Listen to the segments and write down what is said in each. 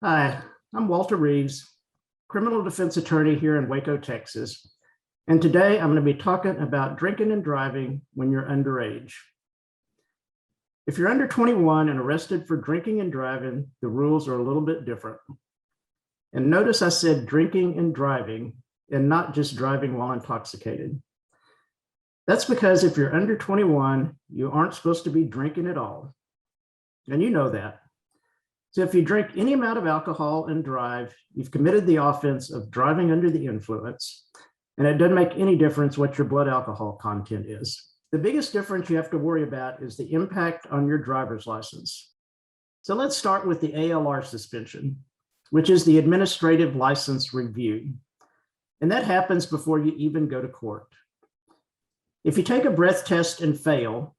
Hi, I'm Walter Reeves, criminal defense attorney here in Waco, Texas. And today I'm going to be talking about drinking and driving when you're underage. If you're under 21 and arrested for drinking and driving, the rules are a little bit different. And notice I said drinking and driving and not just driving while intoxicated. That's because if you're under 21, you aren't supposed to be drinking at all. And you know that. So if you drink any amount of alcohol and drive, you've committed the offense of driving under the influence, and it doesn't make any difference what your blood alcohol content is. The biggest difference you have to worry about is the impact on your driver's license. So let's start with the ALR suspension, which is the administrative license review. And that happens before you even go to court. If you take a breath test and fail,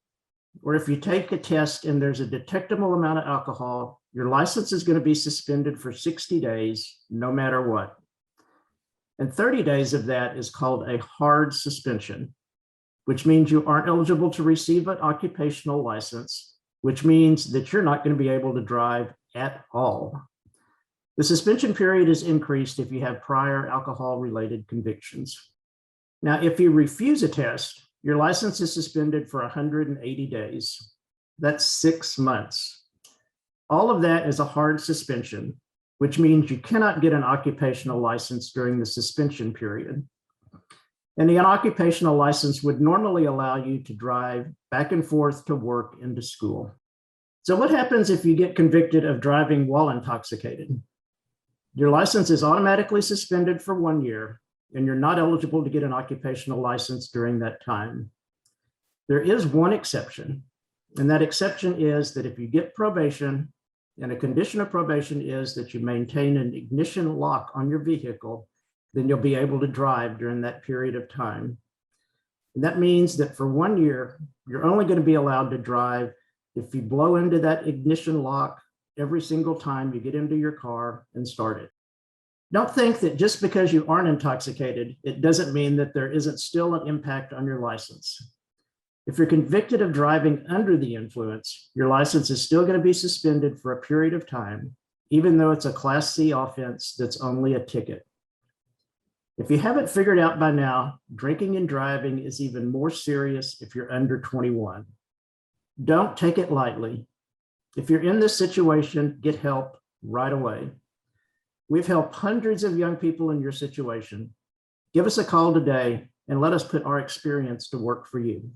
or if you take a test and there's a detectable amount of alcohol, your license is going to be suspended for 60 days, no matter what. And 30 days of that is called a hard suspension, which means you aren't eligible to receive an occupational license, which means that you're not going to be able to drive at all. The suspension period is increased if you have prior alcohol-related convictions. Now, if you refuse a test, your license is suspended for 180 days. That's 6 months. All of that is a hard suspension, which means you cannot get an occupational license during the suspension period. And the occupational license would normally allow you to drive back and forth to work and to school. So what happens if you get convicted of driving while intoxicated? Your license is automatically suspended for 1 year, and you're not eligible to get an occupational license during that time. There is one exception, and that exception is that if you get probation, and a condition of probation is that you maintain an ignition lock on your vehicle, then you'll be able to drive during that period of time. And that means that for 1 year, you're only going to be allowed to drive if you blow into that ignition lock every single time you get into your car and start it. Don't think that just because you aren't intoxicated, it doesn't mean that there isn't still an impact on your license. If you're convicted of driving under the influence, your license is still going to be suspended for a period of time, even though it's a Class C offense that's only a ticket. If you haven't figured out by now, drinking and driving is even more serious if you're under 21. Don't take it lightly. If you're in this situation, get help right away. We've helped hundreds of young people in your situation. Give us a call today and let us put our experience to work for you.